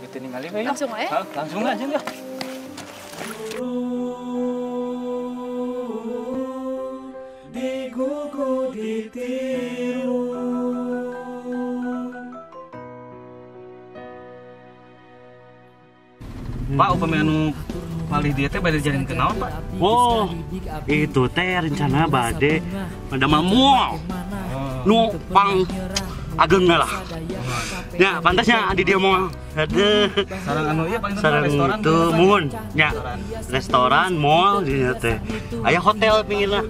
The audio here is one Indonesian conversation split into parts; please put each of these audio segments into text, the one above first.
teu ningali we. Langsung aja? Langsung aja ya. Digugu ditiru. Pak, upami anu palih dia teh bade jalin kenaon, Pak? Oh, itu teh rencana bade madamel moal. Nu pang ageng lah. Ya, pantasnya di dia moal. Aduh. Sarang anu ieu paling Sarang restoran itu mun, ya. Restoran, mall di teh. Aya hotel pinggirna.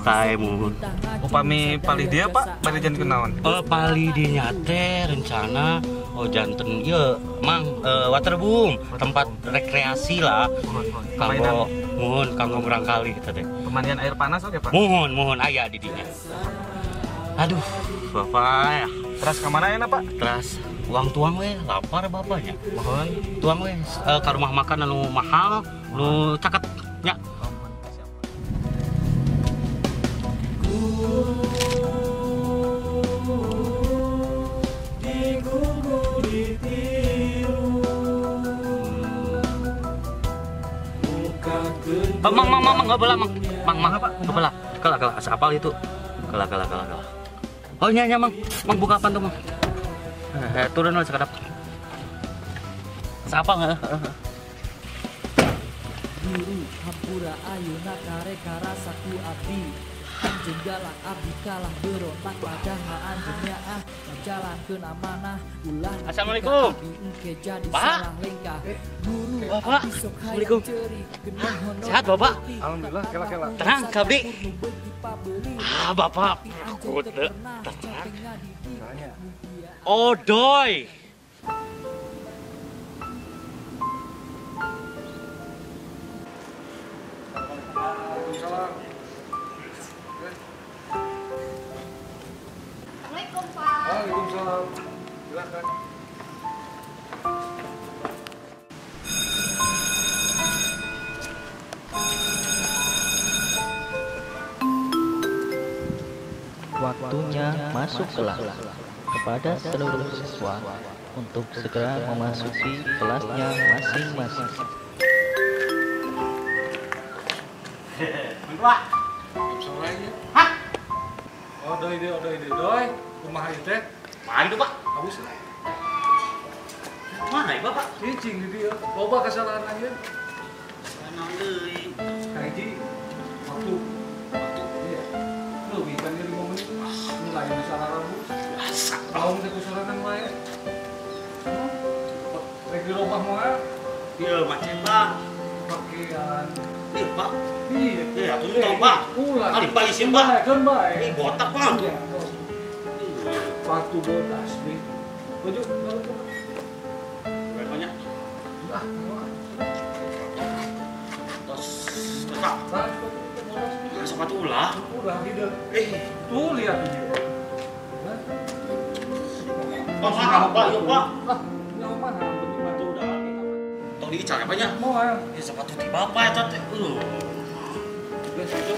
Tae mun. Upami palih dia, Pak, bade jalin kenaon? Pali dinya teh rencana janten ieu mang waterboom, tempat rekreasi lah. Kanggo barangkali kita teh. Pemandian air panas oke, Pak? Mohon aya di dinya. Aduh, Bapak ya. Teras ka mana enak, Pak? Teras uang tuang we, lapar bapaknya. Mohon Tuang we ka rumah makan anu mahal, nu caket nya. Mang, gak boleh, mang, gak boleh. Kala, asapal itu. Kala. Oh iya, mang buka apa tuh, mang? Turun lah sekadap. Asapal nggak? Biru hampura ayeuna kareka rasaku abdi anjeun galak abdi kalah berontak padahal anjeunnya ngajalankeun amanah ulah. Assalamualaikum. Engke jadi Pak. salah lengkah guru Bapak. abdi sok hayang Assalamualaikum. ceuri geuneuh honor Sehat, Bapak? alhamdulillah kela. Tenang, kabdi. Bapak, takut deh. Oh, doi. Assalamualaikum, Pak. Waalaikumsalam. Silakan. Waktunya masuk kelas. Kepada seluruh siswa untuk segera memasuki kelasnya masing-masing. Pak. Sorenya. Hah? Oh, doi. Kumaha ieu teh? Mana itu, Pak? Haus. Mana ya, Bapak? Cicing di dieu. Loba kesalahan aja. Mana deui? Kaji waktu. Iya. Leuwih kan 5 menit. Mulai salah rabu. Asa. Tahu teh kusalahan wae. Rek dirobah moal Iya, macet, Pak. pakaian. Iya, Pak. Iya. Iya, atuh tau, Pak. Ulah. Ari Pak isin, Pak. Kan bae. Ini botak, Pak. Iya. Sepatu botas nih. Baju kalau Berapanya? ah, Tos, Pak. Sepatu ulah. udah gitu. Tuh lihat ini. Pak, Pak, yuk, Pak. Ah, nyawa mana? Bagaimana tuh udah? Tong di cara apanya? Mau ya? Ya sepatu di bapak eta teh. Udah situ.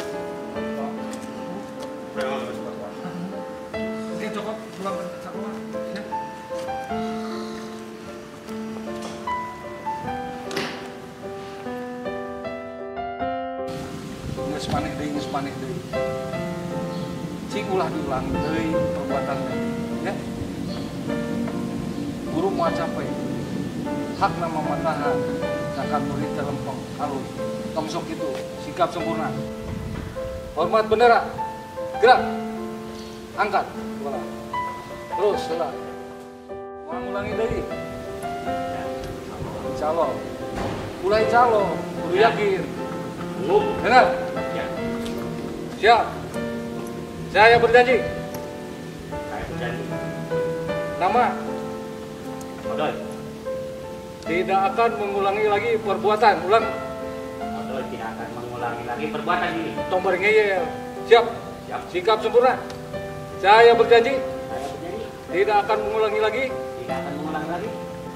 Oke, cokot pulang ke sekolah. Ya. Nges maneh deui. Cing ulah diulang deui perbuatan deui, ya. Guru mau capai hak nama manahan zakat murid terlempeng alun tongsok itu sikap sempurna hormat bendera gerak angkat bola terus setelah ulangi dari calo mulai calo kudu yakin dengar siap saya berjanji nama Odoy. tidak akan mengulangi lagi perbuatan ulang Odoy tidak akan mengulangi lagi perbuatan ini. tombol ngeyel siap Siap. sikap sempurna saya berjanji Saya berjanji tidak akan mengulangi lagi tidak akan mengulangi lagi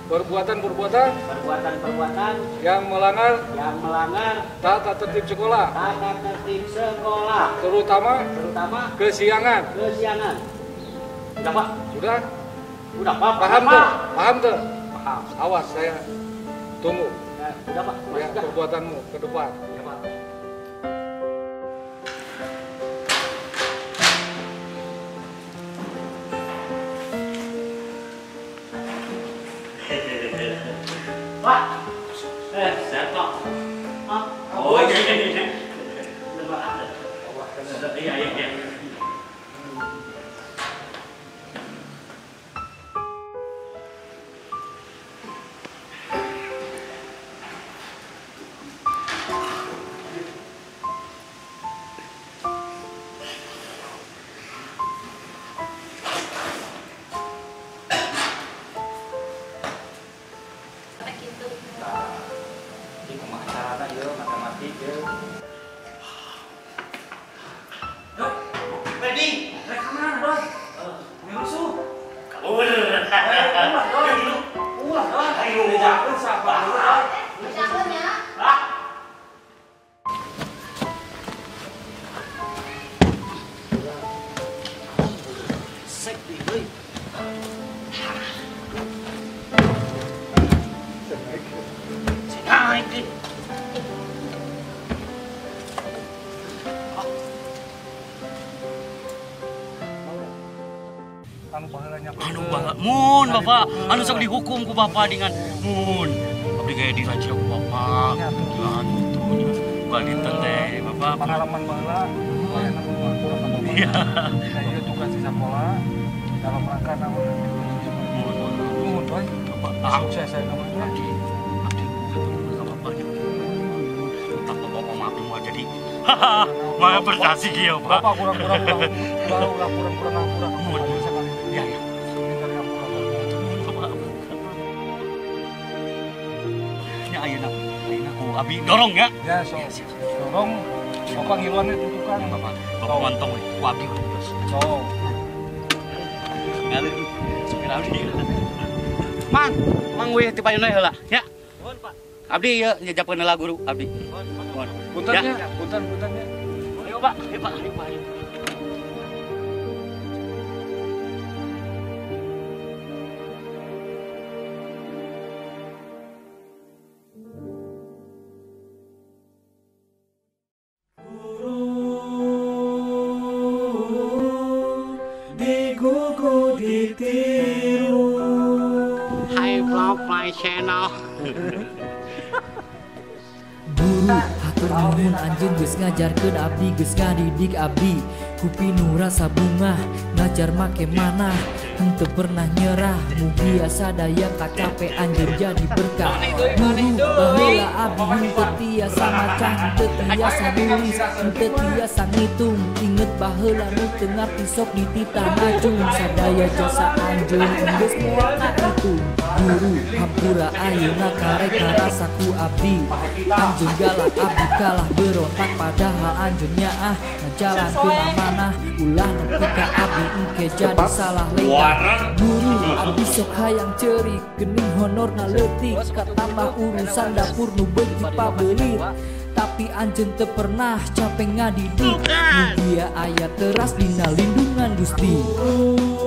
perbuatan-perbuatan perbuatan-perbuatan yang melanggar yang melanggar tata tertib sekolah tata tertib sekolah, terutama terutama kesiangan kesiangan. Udah, Pak? sudah Udah, Pak. paham Pak. tuh paham tuh Paham. Awas saya tunggu. Udah Pak. Ya, perbuatanmu ke depan. Ya, Pak. Pak. Sehat Pak. Oh iya. Iya. Anu banget mun Bapak, anu sok dihukum ku Bapak dengan mun. Abdi kayak diraja ku Bapak. Jangan gitu nya. Bukan ditenteh Bapak. Pengalaman baheula pelayanan rumah kurang lebih. Iya. Saya tugas di sekolah dalam rangka naon mun toy. Bapak Sukses saya namanya. Abdi ketemu sama Bapaknya. Tak Bapak maafin gua jadi. Maaf berkasi kieu Pak. Bapak kurang. Ya. Ya ayeuna ku abi dorong ya. Ya, so. Dorong. Bapak ngiluannya tutukan. Bapak mantong we. Ku abi we. So. Ngalir supir abdi. Mang we ti payuna heula ya. Nuhun Pak. Abdi ieu nyajapkeun heula guru abdi. Puntennya. Ayo Pak, ayo. Hai vlog my channel. Guru hatur nuhun anjeun geus ngajarkeun abdi, geus ngadidik abdi. Kupinu rasa bunga ngajar make manah, henteu pernah nyerah. Mugia sadaya kacapean jeung jadi berkah. Guru baheula abdi henteu tiasa maca, henteu tiasa nulis, henteu tiasa ngitung. Inget baheula nu teu ngarti sok dititah ngajung. Sadaya jasa anjeun geus moal kahitung. Guru hampura ayeuna karek ngarasaku abdi. Anjeun galak abdi kalah berontak, padahal anjeun nyaah ngajalankeun amanah. Ulah nepi ka abdi engke jadi salah lengkap. Guru abdi sok hayang ceurik, geuning honorna leutik, katambah urusan dapur nu beunti pabelit. Tapi anjeun teu pernah capek ngadidik. Mugia aya teras dina lindungan Gusti.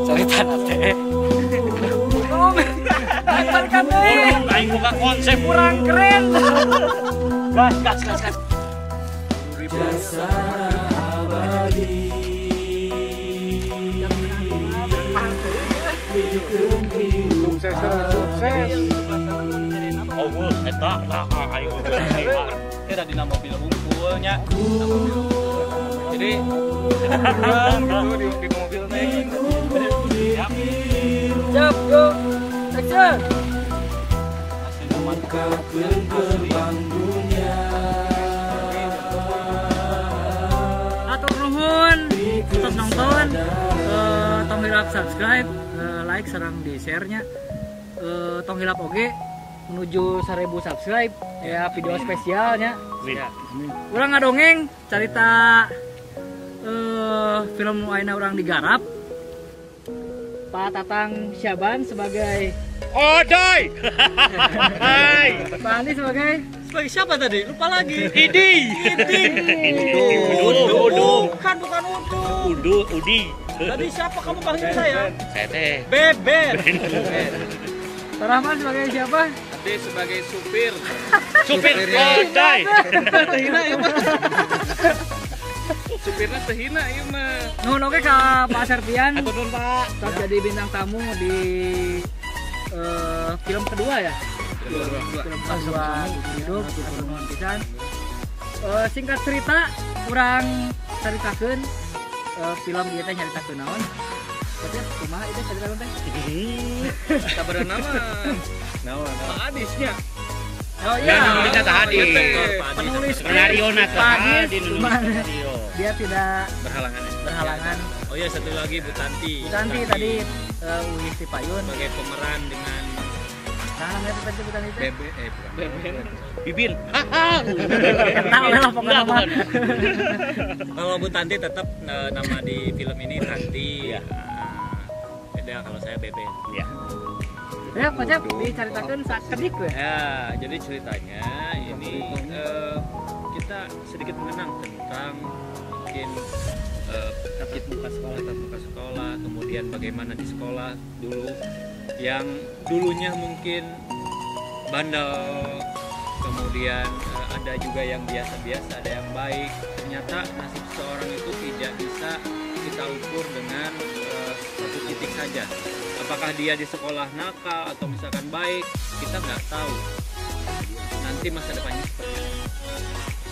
Caritana teh. Kan Aing buka konsep kurang keren. Gas. Jasa abadi. Sukses. Oh, eta ayo. Kita di mobil unggulnya. Jadi di mobil teh. Siap, go. Action. Bukakan gerbang dunia. Atur nuhun untuk nonton, tong hilap subscribe, like sareng di share-nya. Tong hilap oge menuju 1000 subscribe ya, video spesialnya. Ya. Urang ngadongeng cerita film ayeuna urang digarap. Pak Tatang Syaban sebagai Odoi. Hai. Pak Andi sebagai Siapa tadi? Lupa lagi. Idi. Udu. Bukan Udi. Tadi siapa kamu panggil saya? Saya teh. Beber. Rahman sebagai siapa? Ade sebagai supir. Supir kodai. Terhina ieu mah. Supirna terhina ieu mah. Nuhun oge ka Pak Serpian. Atur nuhun Pak. Tos jadi bintang tamu di film kedua ya. Film kedua hidup nuhun pisan. Singkat cerita urang caritakeun film ieu teh nyaritakeun naon? Berarti kumaha ieu caritakeun teh? Sabarana mah. Naon? Pak Adisnya. Oh Ya, iya. nulisnya Tah Hadis. Penulis Skenario na Pak Tah Hadis, Hadis nulis cuman skenario. dia tidak Berhalangan. berhalangan. Oh iya, satu lagi Bu Tanti. Tanti tadi Uwis Tipayun. sebagai pemeran dengan Nah, namanya tadi Bu Tanti teh. Beben. Bibin. Haha. Kenal lah pokoknya Enggak, mah. bukan. Kalau Bu Tanti tetap nama di film ini Tanti. Iya. Beda kalau saya Beben. Ya. Ya, konsep diceritakan sakedik we. Ya, jadi ceritanya ini kita sedikit mengenang tentang mungkin tatap muka sekolah, kemudian bagaimana di sekolah dulu yang dulunya mungkin bandel, kemudian ada juga yang biasa-biasa, ada yang baik. Ternyata nasib seseorang itu tidak bisa kita ukur dengan satu titik saja. Apakah dia di sekolah nakal atau misalkan baik, kita nggak tahu. Nanti masa depannya seperti apa.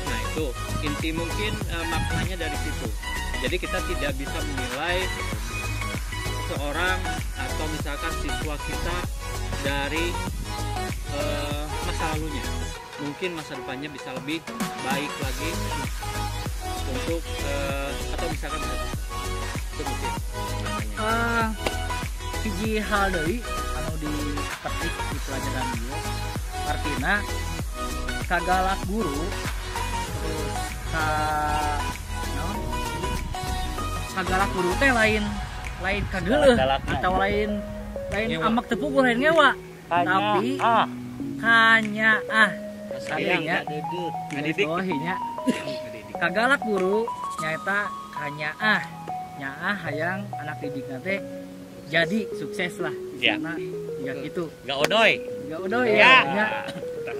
Nah itu inti mungkin maknanya dari situ. Jadi kita tidak bisa menilai seorang atau misalkan siswa kita dari masa lalunya. Mungkin masa depannya bisa lebih baik lagi untuk atau misalkan itu mungkin maknanya. Hiji hal deui anu dipetik di pelajaran ieu artina kagalak guru terus kagalak guru teh lain kageuleuh atau lain amak teu pukul lain ngewa tapi kanya artinya ngadidik. nya kagalak guru nyaeta kanya nyaah hayang anak didikna teh jadi sukses lah di Ya. sana ya gitu Enggak odoy. ya udah Ya. ya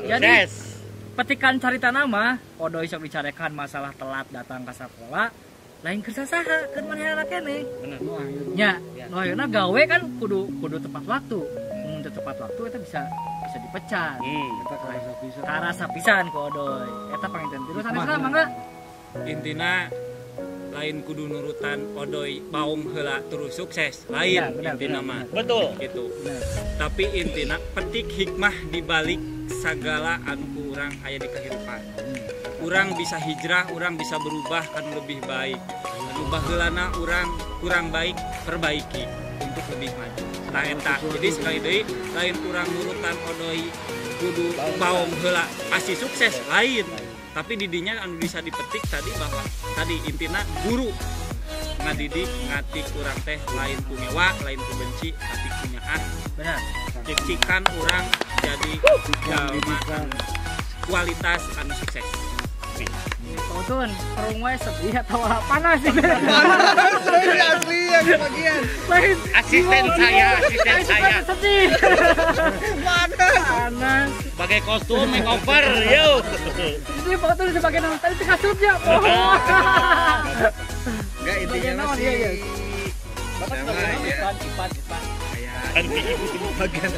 jadi Sukses. petikan carita nama odoy sok bicarekan masalah telat datang ke sekolah lain kerja saha kan mana anak kene Bener. nya nu ayeuna gawe kan kudu tepat waktu mun teu tepat waktu eta bisa dipecat Kita bisa. karasa pisan ku odoy eta panginten tilu sanes lah mangga Intina lain kudu nurutan odoy baung heula terus sukses lain Ya, benar, intina benar, mah Betul. gitu. bener Tapi intina petik hikmah di balik segala anu kurang aya di kehidupan. Urang bisa hijrah, urang bisa berubah kan lebih baik. Anu baheulana urang kurang baik perbaiki untuk lebih maju. Tah eta. Jadi sekali deui lain urang nurutan odoy kudu baung heula pasti sukses lain. Tapi didinya anu bisa dipetik tadi bahwa tadi intina guru ngadidik ngatik urang teh lain ku ngewa, lain ku benci, tapi punya bener cicikan urang jadi jalma anu kualitas anu sukses. Tonton, perung we sedih atau panas sih? Asli yang bagian. Lain Asisten saya. sedih. Panas. Pakai kostum makeover, yo. Ini foto sebagai nama tadi kasurnya. Oh. Enggak intinya Bagian naon, masih iya, sama ya. Kayak bagian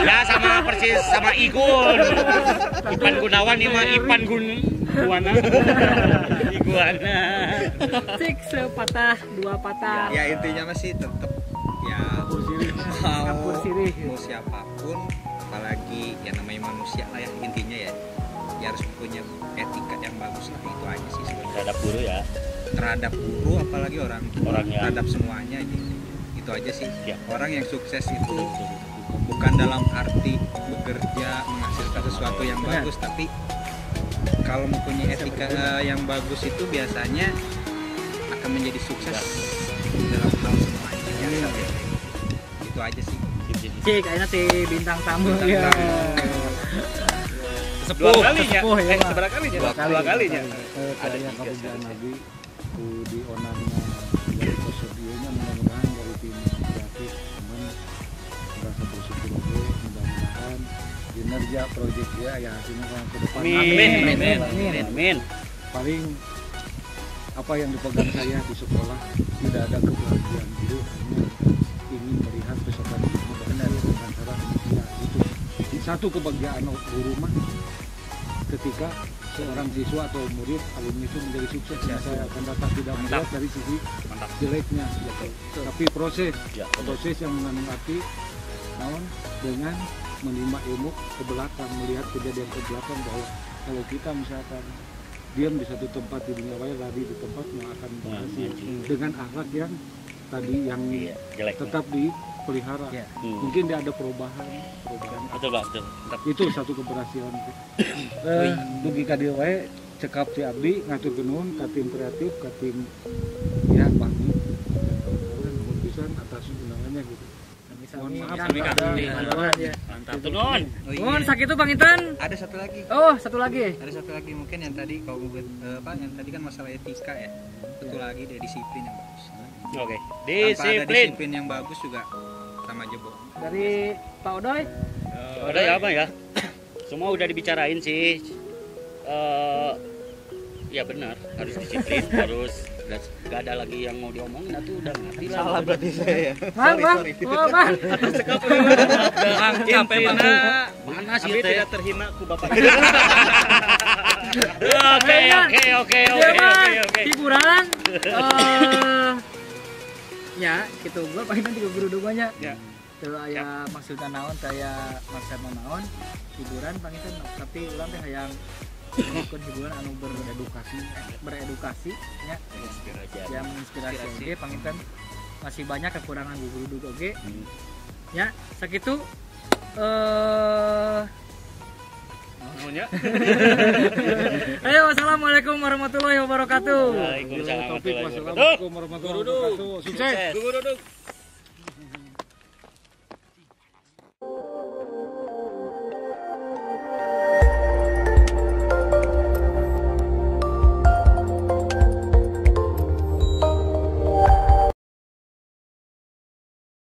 Ya sama persis sama Igun. Ipan Gunawan ini mah Ipan Gunawan. Iguana. Cik sepatah, dua patah. ya intinya masih tetap ya Campur sirih. mau siapapun apalagi yang namanya manusia lah ya intinya ya harus punya etika yang bagus lah itu aja sih sebenarnya Terhadap guru ya. terhadap guru apalagi orang Orangnya. terhadap semuanya gitu itu aja sih Ya. orang yang sukses itu bukan dalam arti bekerja menghasilkan sesuatu yang Benar. bagus tapi kalau mempunyai etika yang bagus itu biasanya akan menjadi sukses dalam hal semuanya biasa itu aja sih Cik, ayeuna teh bintang tamu Bintang ya. tamu. Dua kalinya. Sepuh, ya, Pak. Seberapa kalinya? Dua kalinya. Ada Saya tiga kabudayaan seharusnya. Nabi ku di onangnya dari kosodianya mudah-mudahan dari tim kreatif teman kita bersyukur mudah-mudahan kinerja proyek dia ya hasilnya ke depan. Amin. Paling apa yang dipegang saya di sekolah tidak ada kebahagiaan guru, hanya ingin melihat peserta didik benar dengan cara ya itu satu kebahagiaan guru mah ketika seorang siswa atau murid alumni itu menjadi sukses. Saya akan datang tidak melihat dari sisi jeleknya gitu. Tapi proses yang mengandung arti naon dengan menerima ilmu ke belakang, melihat kejadian ke belakang bahwa kalau kita misalkan diam di satu tempat di dunia maya, lari di tempat yang akan berhasil dengan akhlak yang tadi yang tetap dipelihara. Mungkin dia ada perubahan. Betul Pak, betul. Itu satu keberhasilan. Dugi ka dieu wae cekap si abdi ngatur nuhun ka tim kreatif, ka tim ya Bangni. Nuhun pisan atas undangannya gitu. Mohon maaf Mantap tuh non. Mohon sakitu Bang Intan. Ada satu lagi. Oh, satu lagi. Ada satu lagi mungkin yang tadi kalau yang tadi kan masalah etika ya. Satu lagi dari disiplin yang bagus. Oke. Tanpa ada disiplin yang bagus juga sama aja bohong. Dari Pak Odoy. Udah ya apa ya? Semua udah dibicarain sih. Ya benar, harus disiplin, harus gak ada lagi yang mau diomongin, itu udah ngerti lah. Salah berarti saya ya. Bang. Bang, capek banget. Mana sih teh? Tidak terhina ku bapak. Oke. Hiburan. Ya, gitu. Gua pengen juga guru banyak. Ya. Kalau aya maksudna naon, saya maksudna naon, hiburan pangitan, tapi ulang teh hayang melakukan hiburan anu beredukasi ya, yang menginspirasi oke pangitan masih banyak kekurangan guru oke ya sakitu ayo wassalamualaikum warahmatullahi wabarakatuh. Waalaikumsalam warahmatullahi wabarakatuh. Wassalamualaikum warahmatullahi wabarakatuh. Sukses. Guru duduk.